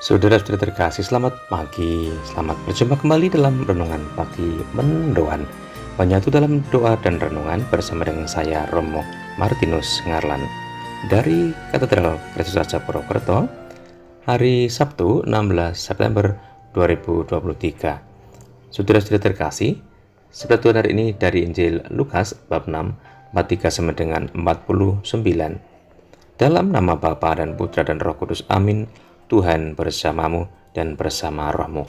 Saudara-saudara terkasih, selamat pagi. Selamat berjumpa kembali dalam Renungan Pagi Mendoan. Menyatu dalam doa dan renungan bersama dengan saya, Romo Martinus Ngarlan. Dari Katedral Kristus Raja Purwokerto, hari Sabtu 16 September 2023. Saudara-saudara terkasih, sabda Tuhan hari ini dari Injil Lukas bab 6, 43 sampai dengan 49. Dalam nama Bapa dan Putra dan Roh Kudus, amin. Tuhan bersamamu dan bersama rohmu.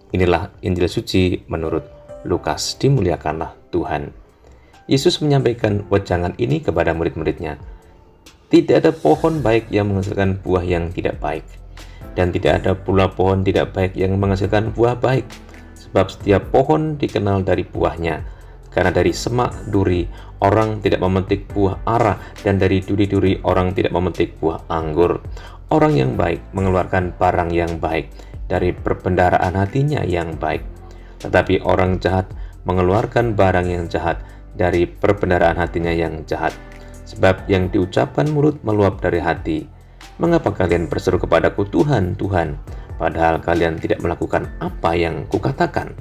Inilah Injil suci menurut Lukas. Dimuliakanlah Tuhan. Yesus menyampaikan wejangan ini kepada murid-muridnya. Tidak ada pohon baik yang menghasilkan buah yang tidak baik, dan tidak ada pula pohon tidak baik yang menghasilkan buah baik. Sebab setiap pohon dikenal dari buahnya. Karena dari semak duri orang tidak memetik buah ara, dan dari duri-duri orang tidak memetik buah anggur. Orang yang baik mengeluarkan barang yang baik dari perbendaharaan hatinya yang baik. Tetapi orang jahat mengeluarkan barang yang jahat dari perbendaharaan hatinya yang jahat. Sebab yang diucapkan mulut meluap dari hati. Mengapa kalian berseru kepadaku, Tuhan, Tuhan, padahal kalian tidak melakukan apa yang kukatakan?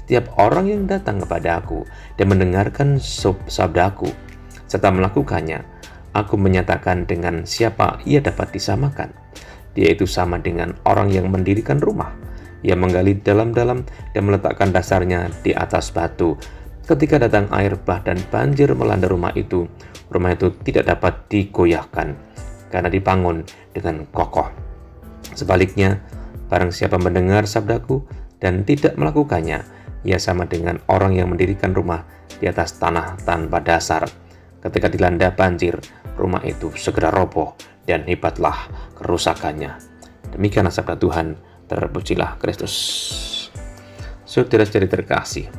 Setiap orang yang datang kepada aku dan mendengarkan sabdaku serta melakukannya, aku menyatakan dengan siapa ia dapat disamakan. Dia itu sama dengan orang yang mendirikan rumah. Ia menggali dalam-dalam dan meletakkan dasarnya di atas batu. Ketika datang air bah dan banjir melanda rumah itu tidak dapat digoyahkan karena dibangun dengan kokoh. Sebaliknya, barang siapa mendengar sabdaku dan tidak melakukannya, ia sama dengan orang yang mendirikan rumah di atas tanah tanpa dasar. Ketika dilanda banjir, rumah itu segera roboh dan hebatlah kerusakannya. Demikianlah sabda Tuhan, terpujilah Kristus. Saudara-saudari terkasih,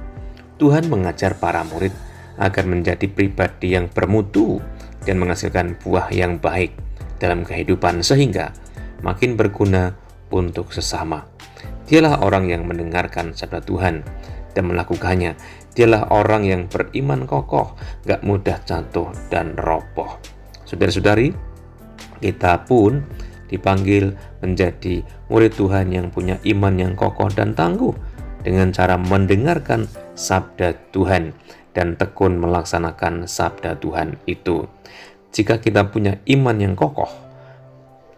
Tuhan mengajar para murid agar menjadi pribadi yang bermutu dan menghasilkan buah yang baik dalam kehidupan sehingga makin berguna untuk sesama. Dialah orang yang mendengarkan sabda Tuhan dan melakukannya. Dialah orang yang beriman kokoh, gak mudah jatuh dan roboh. Saudara-saudari, kita pun dipanggil menjadi murid Tuhan yang punya iman yang kokoh dan tangguh dengan cara mendengarkan sabda Tuhan dan tekun melaksanakan sabda Tuhan itu. Jika kita punya iman yang kokoh,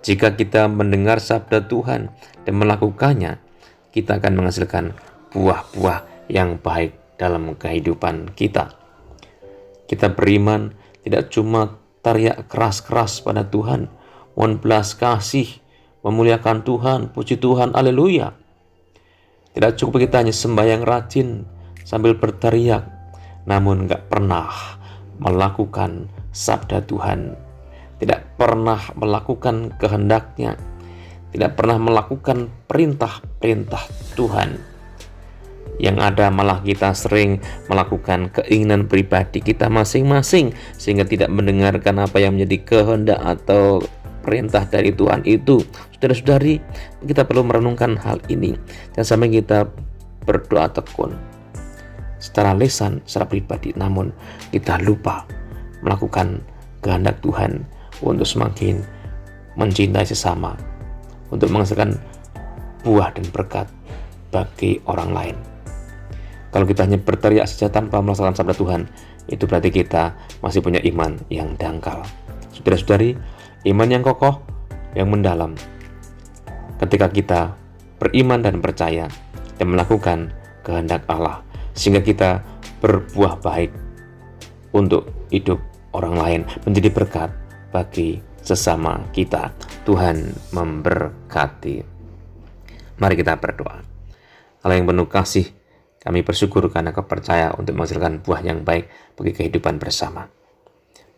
jika kita mendengar sabda Tuhan dan melakukannya, kita akan menghasilkan buah-buah yang baik dalam kehidupan kita. Kita beriman tidak cuma teriak keras-keras pada Tuhan, mohon belas kasih, memuliakan Tuhan, puji Tuhan, haleluya. Tidak cukup kita hanya sembahyang rajin sambil berteriak, namun gak pernah melakukan sabda Tuhan, tidak pernah melakukan kehendaknya, tidak pernah melakukan perintah-perintah Tuhan. Yang ada malah kita sering melakukan keinginan pribadi kita masing-masing sehingga tidak mendengarkan apa yang menjadi kehendak atau perintah dari Tuhan itu. Saudara-saudari, kita perlu merenungkan hal ini. Jangan sampai kita berdoa tekun secara lisan, secara pribadi, namun kita lupa melakukan kehendak Tuhan untuk semakin mencintai sesama, untuk menghasilkan buah dan berkat bagi orang lain. Kalau kita hanya berteriak saja tanpa melaksanakan sabda Tuhan, itu berarti kita masih punya iman yang dangkal. Saudara-saudari, iman yang kokoh, yang mendalam, ketika kita beriman dan percaya dan melakukan kehendak Allah, sehingga kita berbuah baik untuk hidup orang lain, menjadi berkat bagi sesama kita. Tuhan memberkati. Mari kita berdoa. Allah yang penuh kasih, kami bersyukur karena Kau percaya untuk menghasilkan buah yang baik bagi kehidupan bersama.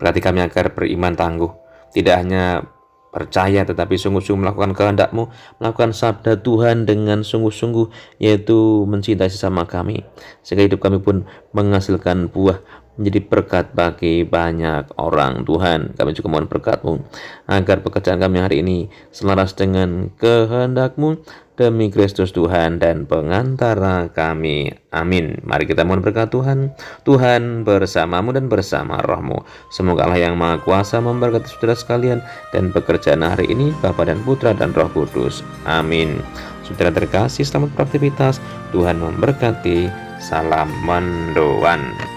Berarti kami agar beriman tangguh, tidak hanya percaya tetapi sungguh-sungguh melakukan kehendak-Mu, melakukan sabda Tuhan dengan sungguh-sungguh, yaitu mencintai sesama kami, sehingga hidup kami pun menghasilkan buah, menjadi berkat bagi banyak orang. Tuhan, kami juga mohon berkat-Mu agar pekerjaan kami hari ini selaras dengan kehendak-Mu, demi Kristus Tuhan dan pengantara kami. Amin. Mari kita mohon berkat Tuhan. Tuhan bersamamu dan bersama rohmu. Semoga Allah yang Maha Kuasa memberkati saudara sekalian dan pekerjaan hari ini, Bapa dan Putra dan Roh Kudus. Amin. Saudara terkasih, selamat beraktivitas. Tuhan memberkati. Salam mendoan.